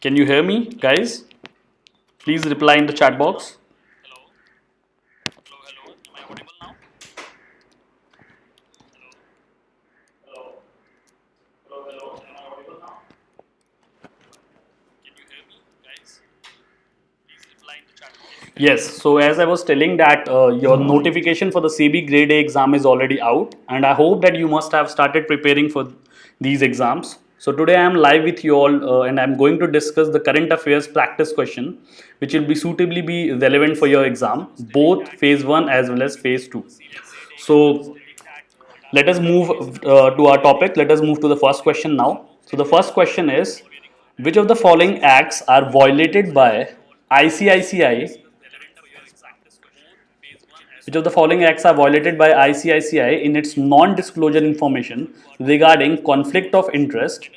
Can you hear me, guys? Please reply in the chat box. Yes, so as I was telling that your notification for the SEBI Grade A exam is already out, and I hope that you must have started preparing for these exams. So today I am live with you all, and I am going to discuss the current affairs practice question, which will be suitably be relevant for your exam, both phase 1 as well as phase 2. So let us move to our topic. Let us move to the first question now. So the first question is, which of the following acts are violated by ICICI which of the following acts are violated by ICICI in its non-disclosure information regarding conflict of interest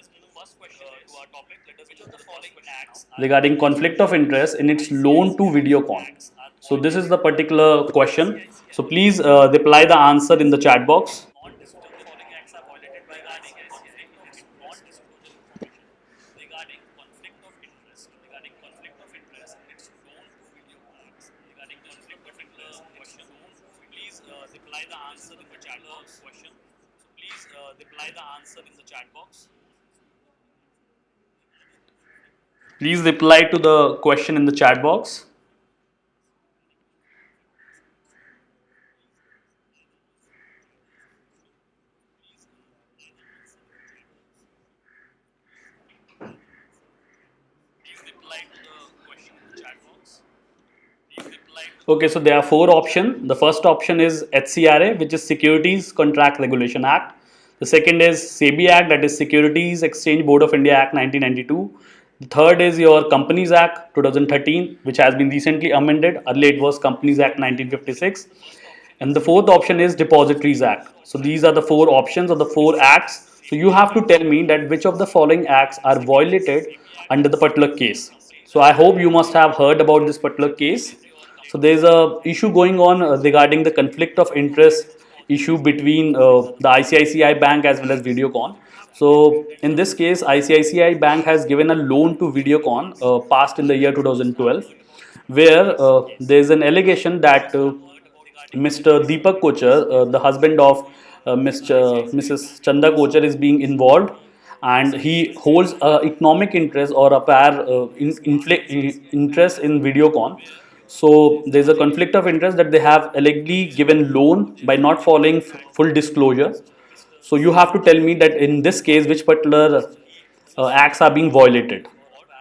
in its loan to Videocon? So this is the particular question. So please reply the answer in the chat box. Please reply to the question in the chat box. Okay, so there are four options. The first option is HCRA, which is Securities Contract Regulation Act. The second is SEBI Act, that is Securities Exchange Board of India Act 1992. The third is your Companies Act 2013, which has been recently amended. Earlier it was Companies Act 1956. And the fourth option is Depositories Act. So these are the four options or the four acts. So you have to tell me that which of the following acts are violated under the particular case. So I hope you must have heard about this particular case. So there is a issue going on regarding the conflict of interest issue between the ICICI Bank as well as Videocon. So in this case, ICICI Bank has given a loan to Videocon passed in the year 2012, where there is an allegation that Mr. Deepak Kochar, the husband of Mrs. Chanda Kochar, is being involved, and he holds economic interest or a pair interest in Videocon. So there is a conflict of interest that they have allegedly given loan by not following full disclosure. So you have to tell me that in this case, which particular acts are being violated.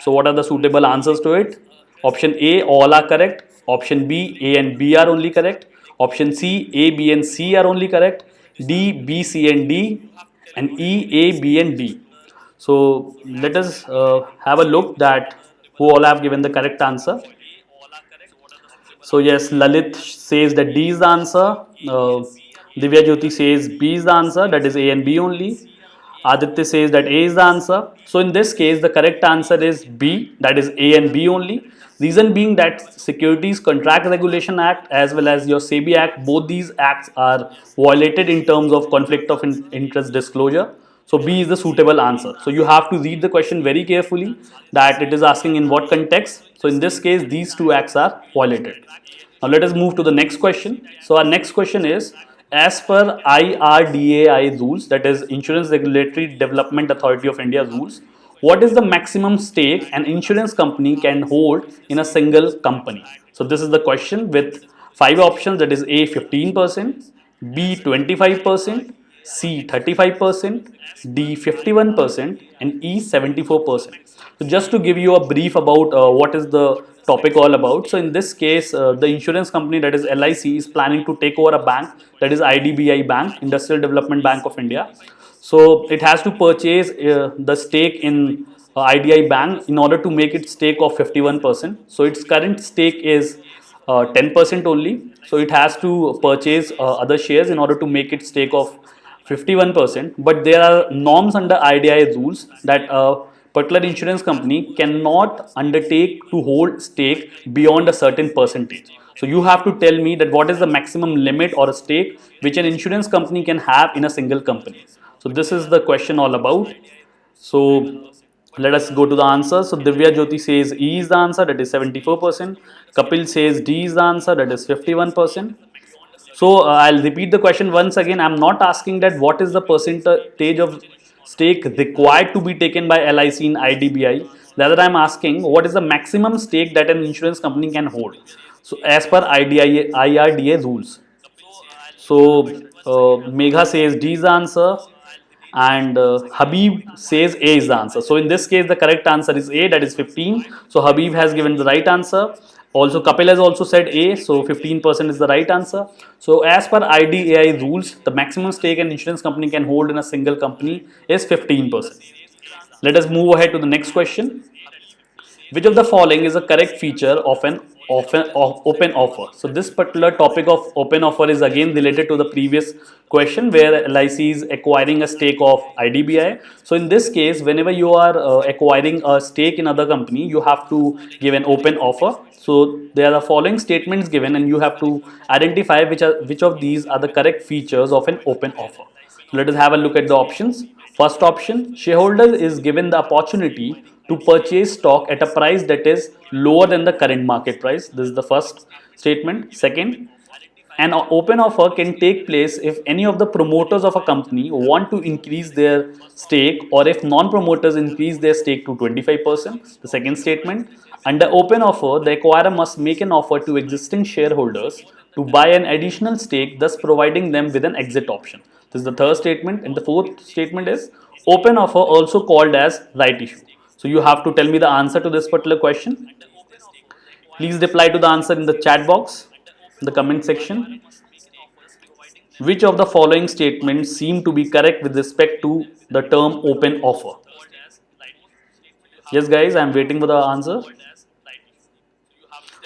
So what are the suitable answers to it? Option A, all are correct. Option B, A and B are only correct. Option C, A, B and C are only correct. D, B, C and D. And E, A, B and D. So let us have a look that who all have given the correct answer. So yes, Lalit says that D is the answer. Divya Jyoti says B is the answer, that is A and B only. Aditya says that A is the answer. So in this case, the correct answer is B, that is A and B only. Reason being that Securities Contract Regulation Act as well as your SEBI Act, both these acts are violated in terms of conflict of interest disclosure. So B is the suitable answer. So you have to read the question very carefully that it is asking in what context. So in this case, these two acts are violated. Now let us move to the next question. So our next question is, as per IRDAI rules, that is Insurance Regulatory Development Authority of India rules, what is the maximum stake an insurance company can hold in a single company? So this is the question with five options, that is A 15%, B 25%, C 35%, D 51%, and E 74%. So just to give you a brief about what is the topic all about. So in this case, the insurance company, that is LIC, is planning to take over a bank, that is IDBI Bank, Industrial Development Bank of India. So it has to purchase the stake in IDI Bank in order to make its stake of 51%. So its current stake is 10% only. So it has to purchase other shares in order to make its stake of 51%. But there are norms under IDI rules that a particular insurance company cannot undertake to hold stake beyond a certain percentage. So you have to tell me that what is the maximum limit or a stake which an insurance company can have in a single company. So this is the question all about. So Let us go to the answer. So Divya Jyoti says E is the answer, that is 74%. Kapil says D is the answer, that is 51%. So I'll repeat the question once again. I'm not asking that what is the percentage of stake required to be taken by LIC in IDBI. Rather, I'm asking what is the maximum stake that an insurance company can hold. So as per IRDA rules. So Megha says D is the answer, and Habib says A is the answer. So in this case, the correct answer is A, that is 15. So Habib has given the right answer. Also, Kapil has also said A, so 15% is the right answer. So as per IDAI rules, the maximum stake an insurance company can hold in a single company is 15%. Let us move ahead to the next question. Which of the following is a correct feature of an open offer? So this particular topic of open offer is again related to the previous question where LIC is acquiring a stake of IDBI. So in this case, whenever you are acquiring a stake in other company, you have to give an open offer. So there are the following statements given, and you have to identify which of these are the correct features of an open offer. Let us have a look at the options. First option, shareholder is given the opportunity to purchase stock at a price that is lower than the current market price. This is the first statement. Second, an open offer can take place if any of the promoters of a company want to increase their stake, or if non-promoters increase their stake to 25%. The second statement, under open offer, the acquirer must make an offer to existing shareholders to buy an additional stake, thus providing them with an exit option. This is the third statement. And the fourth statement is open offer, also called as right issue. So you have to tell me the answer to this particular question. Please reply to the answer in the chat box, in the comment section. Which of the following statements seem to be correct with respect to the term open offer? Yes, guys, I'm waiting for the answer.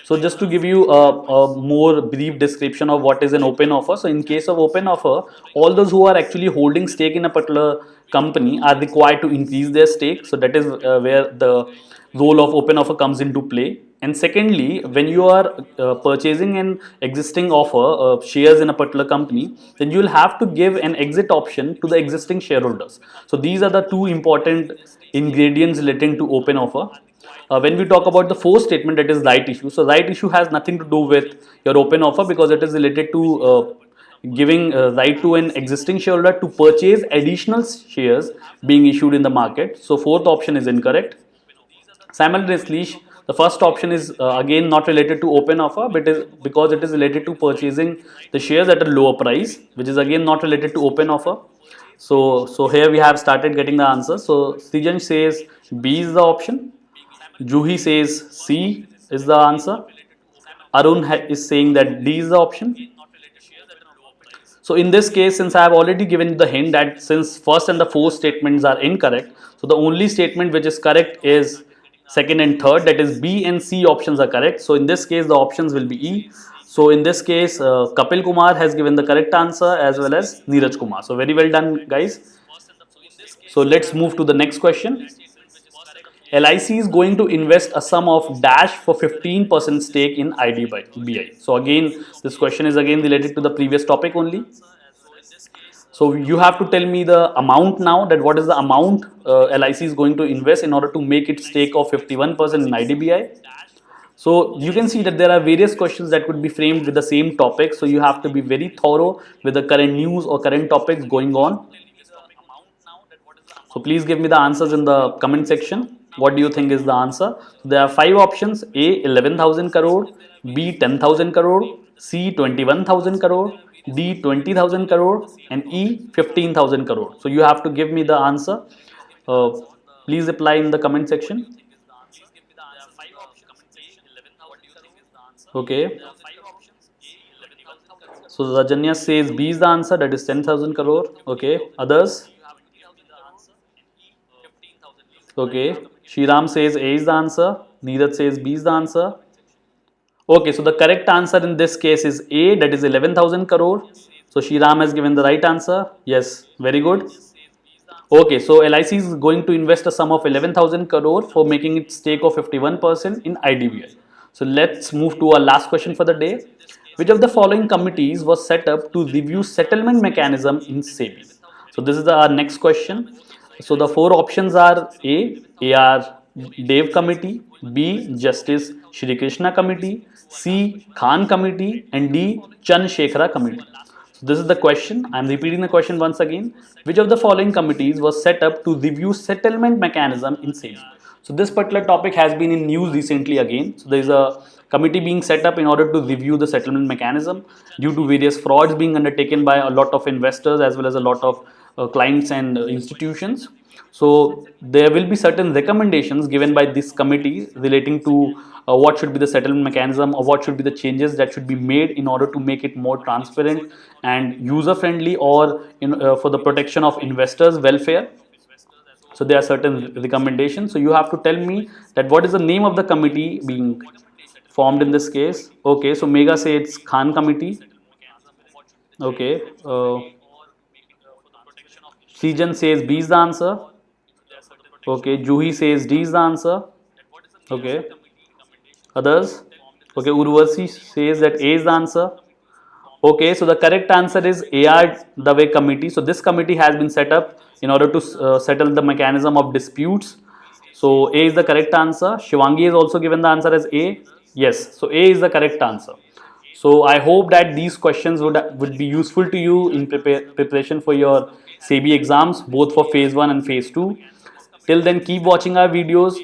So just to give you a more brief description of what is an open offer. So in case of open offer, all those who are actually holding stake in a particular company are required to increase their stake. So that is where the role of open offer comes into play. And secondly, when you are purchasing an existing offer shares in a particular company, then you will have to give an exit option to the existing shareholders. So these are the two important ingredients relating to open offer. When we talk about the fourth statement, that is right issue. So right issue has nothing to do with your open offer, because it is related to giving right to an existing shareholder to purchase additional shares being issued in the market. So fourth option is incorrect. Simultaneously, the first option is again not related to open offer, but is because it is related to purchasing the shares at a lower price, which is again not related to open offer. So here we have started getting the answer. So Srijan says B is the option. Juhi says C is the answer. Arun is saying that D is the option. So in this case, since I have already given the hint that since first and the fourth statements are incorrect, so the only statement which is correct is second and third, that is B and C options are correct. So in this case, the options will be E. So in this case, Kapil Kumar has given the correct answer as well as Neeraj Kumar. So very well done, guys. So let's move to the next question. LIC is going to invest a sum of dash for 15% stake in IDBI. So again, this question is again related to the previous topic only. So you have to tell me the amount now, that what is the amount LIC is going to invest in order to make its stake of 51% in IDBI. So you can see that there are various questions that could be framed with the same topic. So you have to be very thorough with the current news or current topics going on. So please give me the answers in the comment section. What do you think is the answer? So there are 5 options: A 11,000 crore, B 10,000 crore, C 21,000 crore, D 20,000 crore, and E 15,000 crore. So you have to give me the answer. Uh, Please reply in the comment section. Okay. So Rajanya says B is the answer, that is 10,000 crore. Okay. Others? Okay. Shriram says A is the answer. Neeraj says B is the answer. Okay, so the correct answer in this case is A, that is 11,000 crore. So Shriram has given the right answer. Yes, very good. Okay, so LIC is going to invest a sum of 11,000 crore for making its stake of 51% in IDBI. So let's move to our last question for the day. Which of the following committees was set up to review settlement mechanism in SEBI? So this is our next question. So the four options are A. AR Dev Committee, B. Justice Shri Krishna Committee, C. Khan Committee, and D. Chan Shekhara Committee. So this is the question. I am repeating the question once again. Which of the following committees was set up to review settlement mechanism in SEBI? So this particular topic has been in news recently again. So there is a committee being set up in order to review the settlement mechanism due to various frauds being undertaken by a lot of investors as well as a lot of clients and institutions. So there will be certain recommendations given by this committee relating to what should be the settlement mechanism or what should be the changes that should be made in order to make it more transparent and user friendly or for the protection of investors welfare. So there are certain recommendations. So you have to tell me that what is the name of the committee being formed in this case. Okay, so Mega say it's Khan committee. Okay, Sijan says B is the answer. Okay, Juhi says D is the answer. Okay, others. Okay, Urvashi says that A is the answer. Okay, so the correct answer is AR the way committee. So this committee has been set up in order to settle the mechanism of disputes. So A is the correct answer. Shivangi has also given the answer as A. Yes, so A is the correct answer. So I hope that these questions would be useful to you in preparation for your SEBI exams, both for phase 1 and phase 2. Till then, keep watching our videos.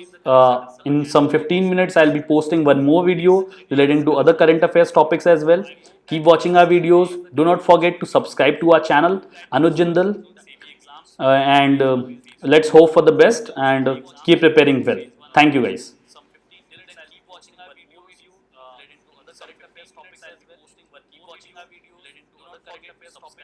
In some 15 minutes, I'll be posting one more video relating to other current affairs topics as well. Keep watching our videos. Do not forget to subscribe to our channel, Anuj Jindal, and let's hope for the best and keep preparing well. Thank you, guys.